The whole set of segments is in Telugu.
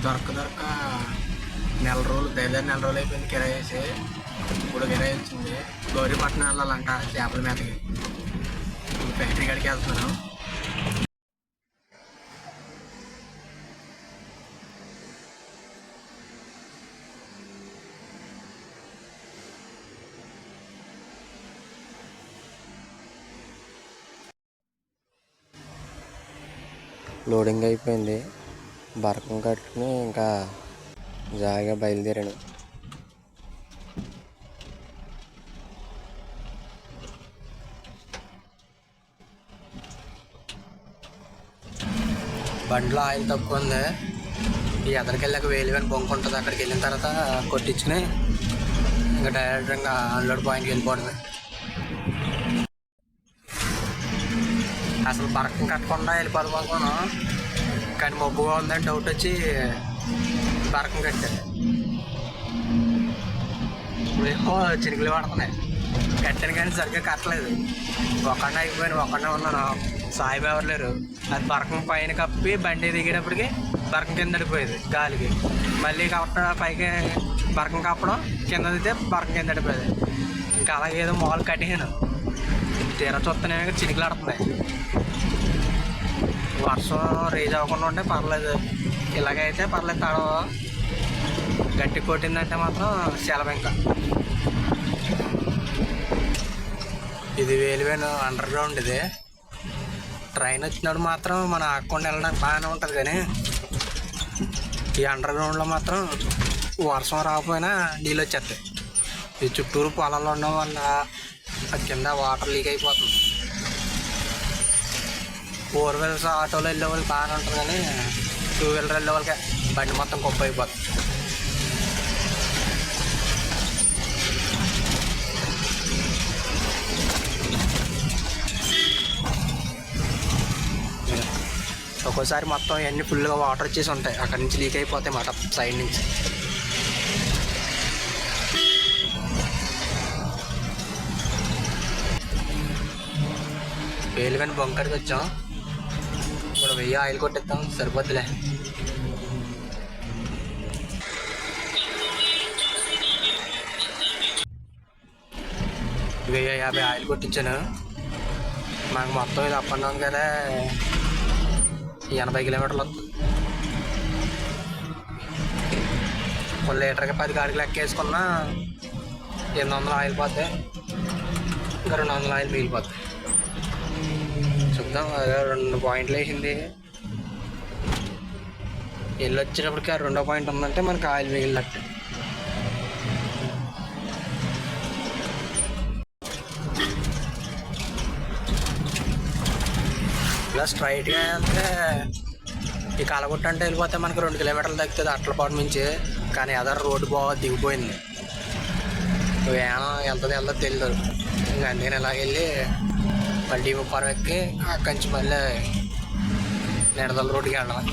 దొరక నెల రోజులు దాదాపు నెల రోజులు అయిపోయింది కిరాయి వేసి. ఇప్పుడు కిరాయి వచ్చింది. గౌరీపట్నం వెళ్ళాలంట చేపల మీదకి. ఫ్యాక్టరీ కాడికి వెళ్తున్నాను. లోడింగ్ అయిపోయింది. బరకం కట్టుకుని ఇంకా జాయిగా బయలుదేరాను. బండిలో ఆయిల్ తక్కువ ఉంది. ఈ ఎదరికి వెళ్ళాక వేలివని బొంకు ఉంటుంది. అక్కడికి వెళ్ళిన తర్వాత కొట్టించుకుని ఇంకా డైరెక్ట్ ఇంకా అన్లోడ్ పాయింట్కి వెళ్ళిపోవడమే. అసలు బరకం కట్టకుండా వెళ్ళిపోదాం అనుకున్నాను, కానీ మబ్బుగా ఉందని డౌట్ వచ్చి బరకం కట్టాను. ఇప్పుడేమో చినుకులు పడుతున్నాయి. కట్టాను కానీ సరిగ్గా కట్టలేదు. ఒకడినే అయిపోయాను, ఒకడినే ఉన్నాను. సాయిబు ఎవరు లేరు. అది బరకం పైన కప్పి బండి దిగేటప్పటికి బరకం కింద పడిపోయేది గాలికి. మళ్ళీ పైకి బరకం కప్పడం, కింద దిగితే బరకం కింద పడిపోయేది. ఇంకా అలాగే ఏదో మాల్ కట్టేసాను. తీరా చూస్తేనే చినుకులు ఆడుతున్నాయి. వర్షం రేజ్ అవ్వకుండా ఉంటే పర్లేదు, ఇలాగైతే పర్లేదు. తడవ గట్టి కొట్టిందంటే మాత్రం సెలవు. ఇంకా ఇది వేలివేను అండర్ గ్రౌండ్. ఇది ట్రైన్ వచ్చినప్పుడు మాత్రం మనం ఆకుండా వెళ్ళడానికి బాగానే ఉంటుంది, కానీ ఈ అండర్ గ్రౌండ్లో మాత్రం వర్షం రాకపోయినా నీళ్ళు వచ్చేస్తాయి. ఈ చుట్టూరు పొలాలు ఉండడం వల్ల కింద వాటర్ లీక్ అయిపోతుంది. 4 వీలర్స్ ఆటోలో వెళ్ళే వాళ్ళకి బాగానే ఉంటుంది, కానీ 2 వీలర్ వెళ్ళే వాళ్ళకి బండి మొత్తం గొప్ప అయిపోతుంది. ఒక్కోసారి మొత్తం ఇవన్నీ ఫుల్గా వాటర్ వచ్చేసి ఉంటాయి. అక్కడి నుంచి లీక్ అయిపోతాయి అన్నమాట సైడ్ నుంచి. వేలువని బొంకడికి వచ్చాం. ఇప్పుడు 1000 ఆయిల్ కొట్టిస్తాం, సరిపోద్దులే. $1050 ఆయిల్ కొట్టించాను. మాకు మొత్తం ఇది అప్ అండ్ డౌన్ కదా 80 కిలోమీటర్లు వస్తుంది. 1 లీటర్కి 10 కాడికి లెక్క వేసుకున్నా 800 ఆయిల్ పోతే ఇంకా 200 ఆయిల్ మిగిలిపోతుంది. చూద్దాం. 2 పాయింట్లు వేసింది. వెళ్ళి వచ్చేటప్పటికి 2వ పాయింట్ ఉందంటే మనకి ఆయిల్ మిగిలినట్టు. ఇలా స్ట్రైట్గా వెళ్తే ఈ కలగుట్ట అంటే వెళ్ళిపోతే మనకి 2 కిలోమీటర్లు తగ్గుతుంది అట్లపాటు నుంచి. కానీ అదర్ రోడ్డు బాగా దిగిపోయింది. ఏమో ఎంత వెళ్దో తెలియదు. ఇంకా అందుకని ఇలాగ వెళ్ళి మళ్ళీ ముప్పారం ఎక్కి అక్కడి నుంచి మళ్ళీ నిడదల రోడ్డుకి వెళ్ళాలి.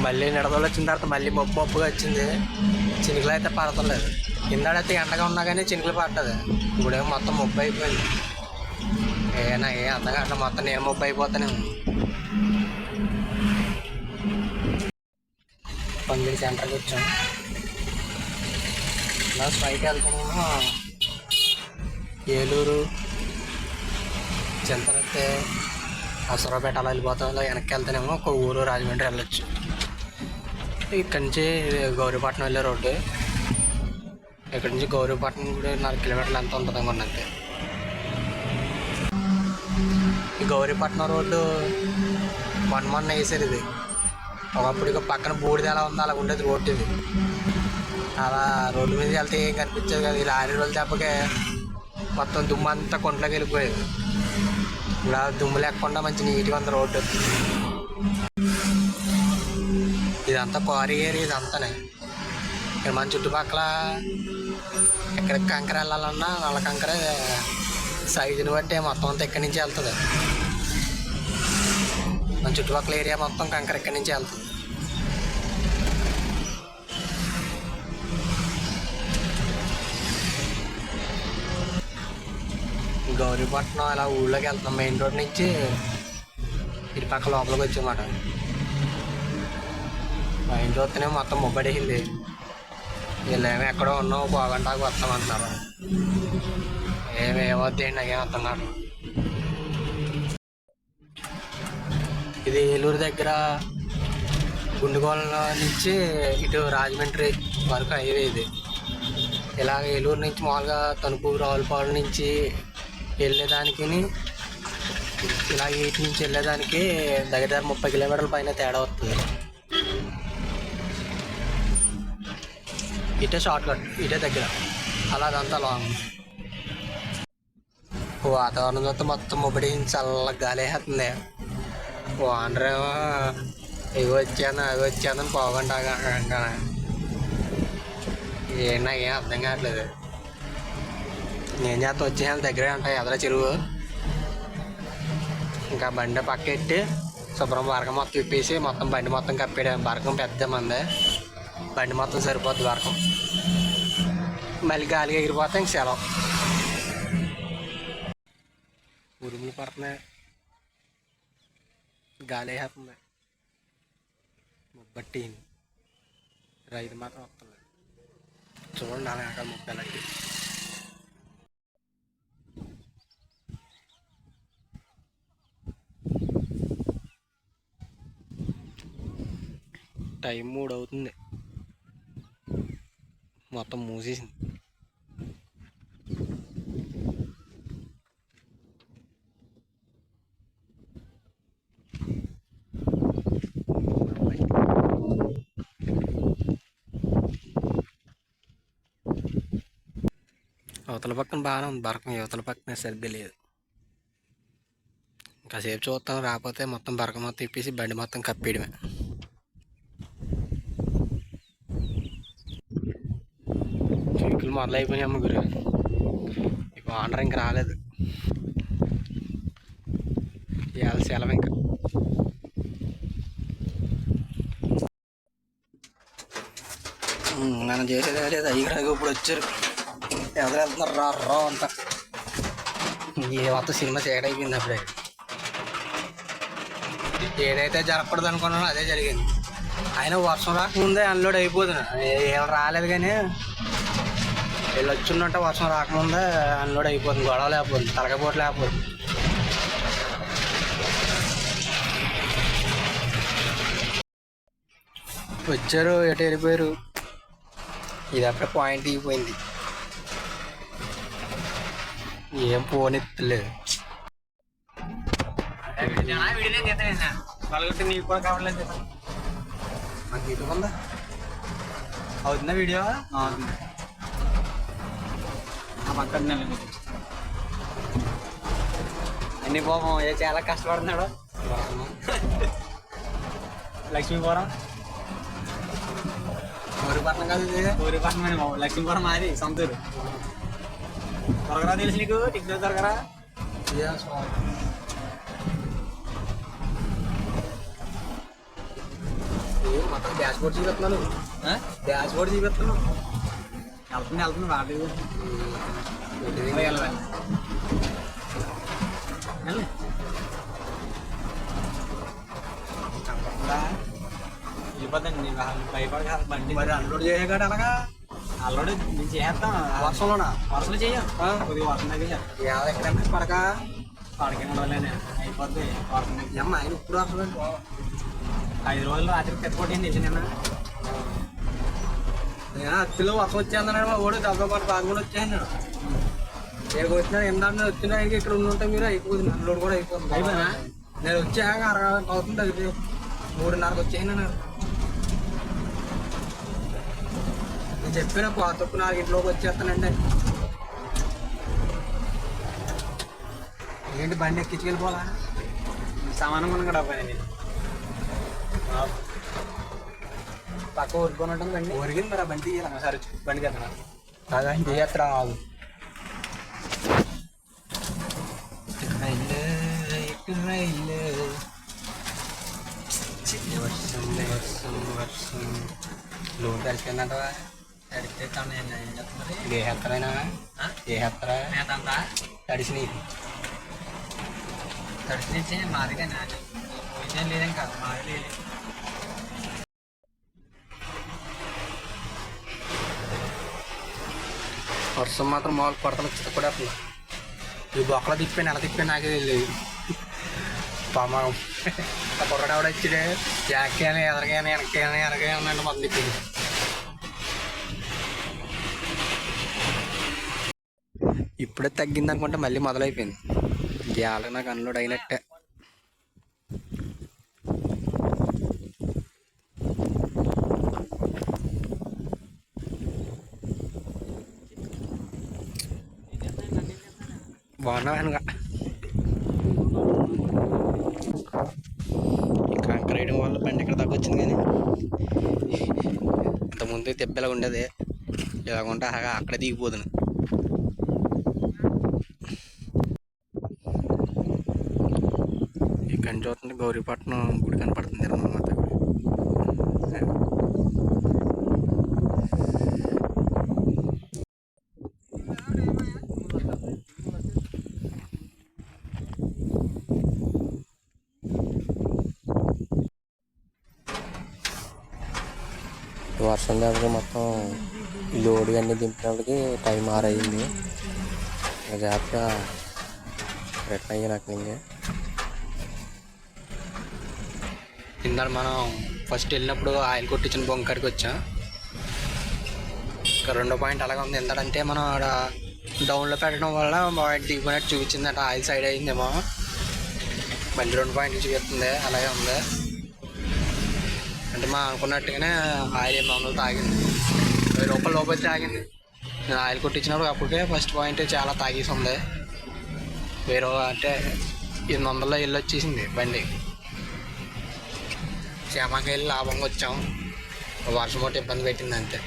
మళ్ళీ నిడదలు వచ్చిన తర్వాత మళ్ళీ మబ్బుగా వచ్చింది. చినుకులు అయితే పడతలేదు. కిందడైతే ఎండగా ఉన్నా కానీ చినుకులు పడ్డది. ఇప్పుడేమో మొత్తం మబ్బు అయిపోయింది. ఏనా అందగంట మొత్తం నేను మబ్బు అయిపోతానే. పందిరి సెంటర్కి వచ్చాం. ఇలా పైకి వెళ్తున్నాము. ఏలూరు, చింతరత్తే, అసరాపేట అలా వెళ్ళిపోతాం. ఇలా వెనక్కి వెళ్తానేమో ఒక ఊరు రాజమండ్రి వెళ్ళొచ్చు. ఇక్కడి నుంచి గౌరీపట్నం వెళ్ళే రోడ్డు. ఇక్కడి నుంచి గౌరీపట్నం కూడా 4 కిలోమీటర్లు ఎంత ఉంటుంది అనుకున్నది. ఈ గౌరీపట్నం రోడ్డు మొన్న వేసారు. ఇది ఒకప్పుడు ఇక పక్కన బూడిద ఎలా ఉందో అలా ఉండేది రోడ్డు. ఇది అలా రోడ్డు మీద వెళ్తే ఏం కనిపించేది కదా. ఈ లారీ రోజులు తప్పకే మొత్తం దుమ్ము అంతా కొంట్లోకి వెళ్ళిపోయేది. ఇలా దుమ్ము లేకుండా మంచి నీట్గా ఉంది రోడ్డు. ఇదంతా క్వారీ ఏరియా. ఇదంతానే ఇక్కడ మన చుట్టుపక్కల ఎక్కడికి కంకర వెళ్ళాలన్నా నల్ల కంకర సైజుని బట్టి మొత్తం అంతా ఎక్కడి నుంచి వెళ్తుంది. మన చుట్టుపక్కల ఏరియా మొత్తం కంకర ఎక్కడి నుంచి వెళ్తుంది. గౌరీపట్నం ఇలా ఊళ్ళోకి వెళ్తున్నాం. మెయిన్ రోడ్ నుంచి ఇటు పక్క లోపలికి వచ్చామాట. పైన చూస్తేనే మొత్తం ముబ్బడేసింది. వీళ్ళేమో ఎక్కడో ఉన్నావు పోగంటాకు వస్తామంటున్నారు. ఏమవుద్ది నాకేం అర్థం కాదు. ఇది ఏలూరు దగ్గర గుండుగోళ నుంచి ఇటు రాజమండ్రి వరకు హైవే ఇది. ఇలాగ ఏలూరు నుంచి మామూలుగా తణుకు రావులపాలెం నుంచి వెళ్ళేదానికి ఇలా ఇటు నుంచి వెళ్ళేదానికి దగ్గర 30 కిలోమీటర్ల పైన తేడా వస్తుంది. ఇటే షార్ట్ కట్, ఇటే దగ్గర, అలా అదంతా లాంగ్. వాతావరణం చూస్తే మొత్తం ముబ్బడి చల్లగా గాలి వేస్తుంది. ఓనర్ ఏమో ఇవి వచ్చానని పోగంటా నాకేం అర్థం కావట్లేదు. నేను చేస్తా వచ్చేసాను దగ్గరే ఉంటాయి ఎదర చెరువు. ఇంకా బండి పక్క ఎట్టి శుభ్రం బరకం మొత్తం విప్పేసి మొత్తం బండి మొత్తం కప్పాడు. బరకం పెద్ద మంది, బండి మొత్తం సరిపోద్ది బరకం. మళ్ళీ గాలిగా ఎగిరిపోతే ఇంక సెలవు. ఉరుములు పడుతున్నాయి, గాలి వేస్తుంది, ముబ్బట్టి రైతు మాత్రం వస్తుంది. చూడండి అలా అక్కడ ముబ్బెలకి. టైం 3 అవుతుంది, మొత్తం మూసేసింది. అవతల పక్కన బాగానే ఉంది బరకం, యువతల పక్కన సరిగ్గా లేదు. ఇంకాసేపు చూస్తాం, రాకపోతే మొత్తం బరకం మొత్తం ఇప్పేసి బండి మొత్తం కప్పేయడమే. చిక్కులు మొదలైపోయినాయి ముగ్గురు. ఇక ఓనర్ ఇంక రాలేదు, ఇవాళ సెలవు. ఇంకా మనం చేసేది లేదు. అయ్యి ఇప్పుడు వచ్చారు, ఎవరు వెళ్తున్నారు రా అంట. ఏ మొత్తం సినిమా చీకటి అయిపోయింది. అప్పుడే ఏదైతే జరగకూడదు అనుకున్నానో అదే జరిగింది. అయినా వర్షం రాకముందే అన్లోడ్ అయిపోతున్నా. వీళ్ళు రాలేదు కానీ వీళ్ళు వచ్చిందంటే వర్షం రాకముందే అన్లోడ్ అయిపోతుంది. గొడవ లేకపోతుంది, తలకపోటు లేకపోతుంది. వచ్చారు, ఎటు వెళ్ళిపోయారు. ఇది అప్పుడే పాయింట్ ఇగిపోయింది, ఏం పోనెత్తలేదు. నీకు కూడా కావట్లేదు. మనకి ఇటు ఉందా అవుతుందా వీడియో? పక్కన అన్ని పోవం చాలా కష్టపడుతున్నాడు. లక్ష్మీపురం ఊరిపట్నం కాదు, ఇది ఊరిపట్నం అని బాబు. లక్ష్మీపురం మాది సొంతూరు. త్వరగా తెలుసు నీకు టిక్టాక్ త్వరగా. మొత్తం డాష్ బోర్డ్ చూపిస్తున్నాను, డాష్ బోర్డ్ చూపిస్తున్నాను. వెళ్తుంది వాటి వెళ్ళిపోతాండి. భయపడ బండి మరి అన్లోడ్ చేయగాడు. అలాగా అల్లుడు నేను చేస్తాం. వర్షంలోనా? వర్షంలో చెయ్యం, కొద్దిగా వర్షం దగ్గర ఎక్కడైనా పడకే ఉండలేనే అయిపోద్ది. వర్షం దగ్గర అమ్మ ఆయన ఇప్పుడు వస్తుంది. 5 రోజులు రాత్రికి పెట్టుకోండి తెలిసి నేను అత్తిలో వర్షం వచ్చేందన్నాడు. మా ఓడి దెబ్బ పాటు బాగా వచ్చాను. నేను వచ్చినా ఎందాక వచ్చినా ఇక్కడ ఉంటే మీరు అయిపోతుంది. అన్లోడ్ కూడా అయిపోతుంది. అయిపోయినా నేను వచ్చాక 60 గంటలు అవుతుంది. అది 3:30కి వచ్చాను. నేను చెప్పిన తప్పు 4 గంటలోకి వచ్చేస్తానండి. ఏంటి బండి ఎక్కించుకెళ్ళిపోవాలా? సామానం కొనుక డబ్బా నేను పక్క ఊరుకొని ఉంటుంది. బండి ఊరిగింది మరి. బండి తీయాలి సరే, బండి కదా కాదా తీయత్ర ఆగు. వర్షం వర్షం వర్షం లోన్ తడిచిపోయిందంటవా? ఏ హెత్తరైనా ఏ హెత్తరా తడిసినాయి. తడిసి మాదిగా విజయం లేదేం కాదు. మాది లేదు. వర్షం మాత్రం మామూలు కొడతలు కూడా అట్లా ఈ బొక్కలు తిప్పాను ఎలా తిప్పాను నాకే తెలియదు పామం ఆ కుర్రడావిడ వచ్చిడే జాక్యాని ఎదరగాని వెనక్కాని ఎనగాని అంటే మొత్తం తిప్పింది. ఇప్పుడే తగ్గింది అనుకుంటే మళ్ళీ మొదలైపోయింది. గ్యాల నాకు అన్లోడ్ అయినట్టే. బాగున్నా వెనక కంకర వేయడం వల్ల బండి ఇక్కడ దాకా వచ్చింది. కానీ ఇంతకుముందు దెబ్బలా ఉండేది, ఇలాగుంటే అక్కడే దిగిపోతుంది. ఇక్కడ చూస్తుంది గౌరీపట్నం గుడి కనపడుతుంది మాత గుడి. వర్షం లేకపోతే మొత్తం లోడ్ అన్నీ దింపినప్పటికి టైం 6 అయింది. జాగ్రత్తగా రిటర్న్ అయ్యి నాకు ఇంకే ఇందాక మనం ఫస్ట్ వెళ్ళినప్పుడు ఆయిల్ కొట్టించిన బొంకడికి వచ్చాం. ఇంకా 2వ పాయింట్ అలాగే ఉంది. ఎందుకంటే మనం ఆడ డౌన్లో పెట్టడం వల్ల పాయింట్ దిగిపోయినట్టు చూపించిందంట. ఆయిల్ సైడ్ అయిందేమో, బండి 2 పాయింట్లు చూపిస్తుంది. అలాగే ఉంది అంటే మనం అనుకున్నట్టుగానే ఆయిల్ 800 తాగింది. 1000 రూపాయల లోపల తాగింది. నేను ఆయిల్ కొట్టించినప్పుడు అప్పటికే ఫస్ట్ పాయింట్ చాలా తాగేసి ఉంది. 1000 అంటే 800లో వెళ్ళి వచ్చేసింది బండి. క్షేమంగా వెళ్ళి లాభంగా వచ్చాం. వర్షం ఒకటి ఇబ్బంది పెట్టింది అంతే.